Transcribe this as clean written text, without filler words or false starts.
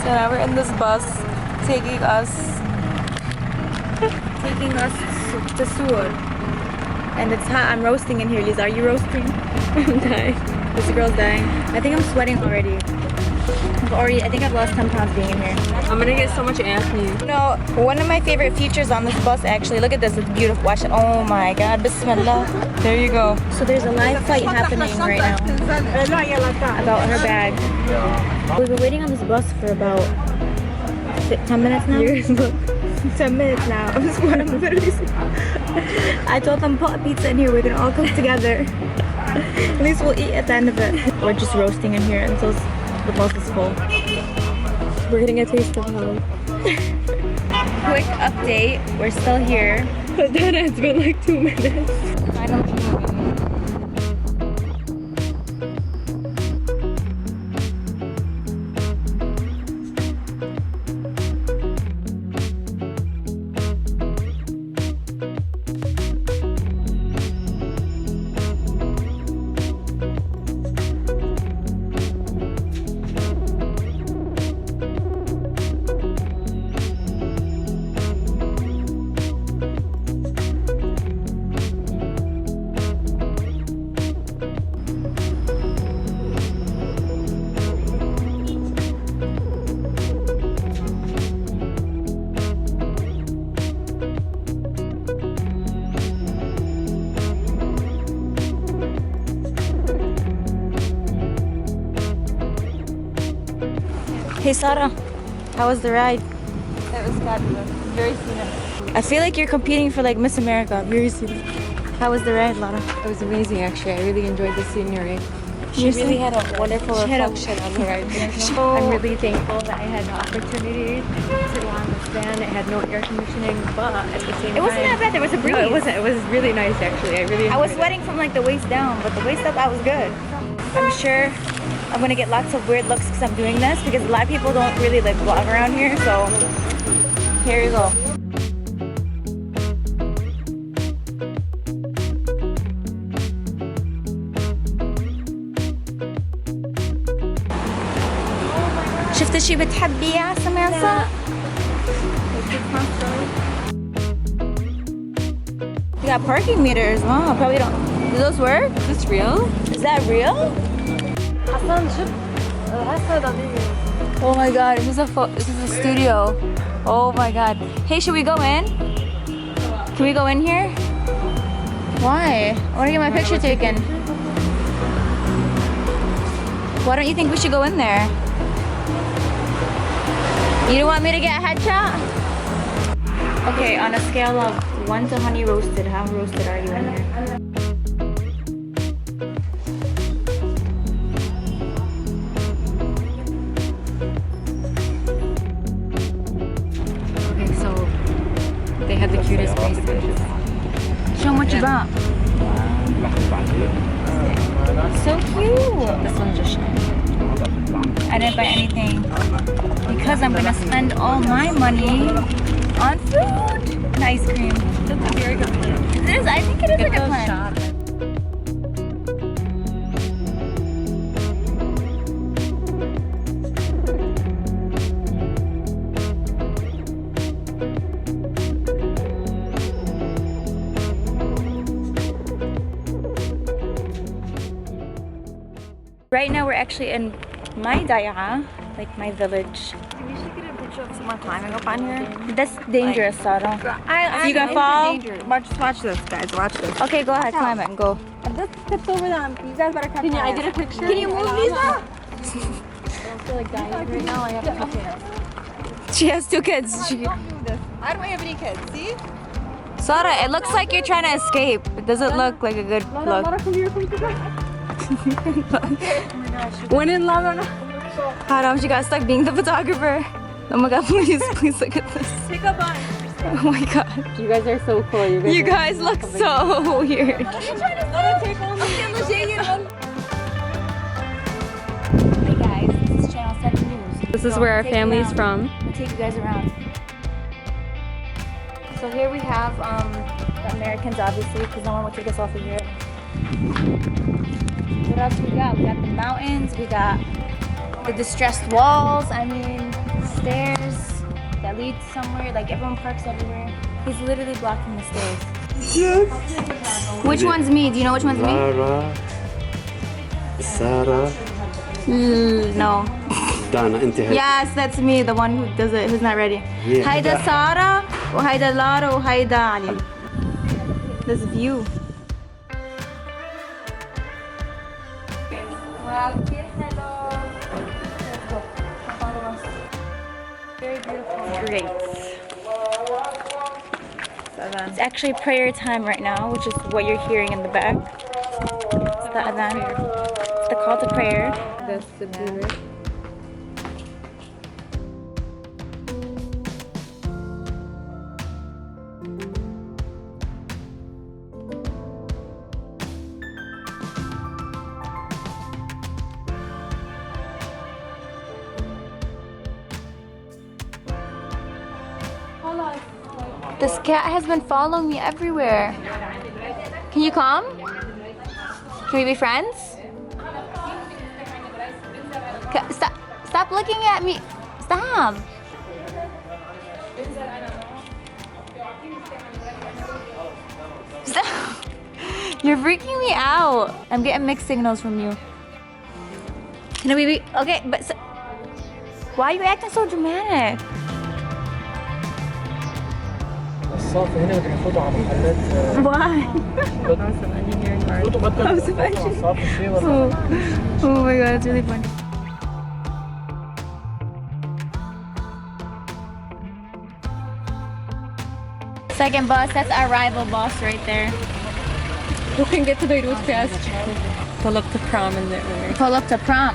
So now we're in this bus taking us to Sur. And it's hot. I'm roasting in here, Lisa. Are you roasting? I'm dying. This girl's dying. I think I'm sweating already. I think I've lost 10 pounds being in here. I'm gonna get so much acne. No, one of my favorite features on this bus actually, look at this, it's beautiful. Watch it. Oh my god, bismillah. There you go. So there's a live fight happening right now about her bag. We've been waiting on this bus for about 10 minutes now. 10 minutes now. I'm literally I told them put a pizza in here, we're gonna all come together. At least we'll eat at the end of it. We're just roasting in here until the bus is full. We're getting a taste of home. Quick update, we're still here. But then it's been like 2 minutes. Finally moving. Hey Sarah, how was the ride? It was fabulous. Very scenic. I feel like you're competing for like Miss America. Very scenic. How was the ride, Lara? It was amazing actually. I really enjoyed the scenery. She Seriously? really had a wonderful reflection on the ride. I'm really thankful that I had the opportunity to go on this van. It had no air conditioning, but at the same time... It wasn't that bad, there was a breeze. No, it wasn't. It was really nice actually. I was sweating from like the waist down, but the waist up I was good. I'm sure I'm gonna get lots of weird looks because I'm doing this, because a lot of people don't really like vlog around here, so here you go. شفت شي بتحبيه سماسة؟ You got parking meters. Wow, probably don't. Do those work? Is this real? Is that real? Oh my god, this is a studio. Oh my god. Hey, should we go in? Can we go in here? Why? I want to get my picture taken. Why don't you think we should go in there? You don't want me to get a headshot? Okay, on a scale of 1 to honey roasted, how roasted are you in here? Okay, so they had the cutest bracelets. Show them what you bought. So cute. This one's just shiny. I didn't buy anything because I'm gonna spend all my money on food and ice cream. That's a very good plan. It is. I think it is a good plan. Right now we're actually in my daya, like my village. We should get a picture of someone climbing up on here. That's dangerous, Sarah. You gonna fall? Watch this, guys. Watch this. Okay, go ahead, climb it and go. This tips over them. You guys better catch I get a picture? Can you move, Lisa? I don't feel like dying right now. I have to catch it. She has 2 kids. I don't have any kids. See? Sarah, it looks like you're trying to escape. It doesn't look like a good look. Come here, come here. Oh my gosh. When in Lebanon. Haram, she got stuck being the photographer. Oh my god, please look at this. Pick up on. Oh my god. You guys are so cool. You guys look so weird. Hey guys, this is Channel 7 News. This is where our family's from. I'll take you guys around. So here we have the Americans, obviously, because no one would take us off of here. What else we got? We got the mountains, we got the distressed walls. I mean, stairs that lead somewhere. Like everyone parks everywhere. He's literally blocking the stairs. Which one's me? Do you know which one's me? Sarah. No. Dana, انت هي. Yes, that's me, the one who does it, who's not ready. Yeah. هيدا سارة وهيدا لارا وهيدا علي. This view. Wow, hello. Let's go. Follow us. Very beautiful. Great. It's actually prayer time right now, which is what you're hearing in the back. It's the adhan. It's the call to prayer. That's the mirror. This cat has been following me everywhere. Can you come? Can we be friends? Stop! Stop looking at me! Stop! Stop! You're freaking me out. I'm getting mixed signals from you. Can we be okay? But why are you acting so dramatic? الصافي هنا بدنا نفوتوا على محلات Why? Oh my god, it's really funny. Second bus, that's our rival bus right there. We can get to Beirut fast. Pull up to prom in there. Pull up to prom.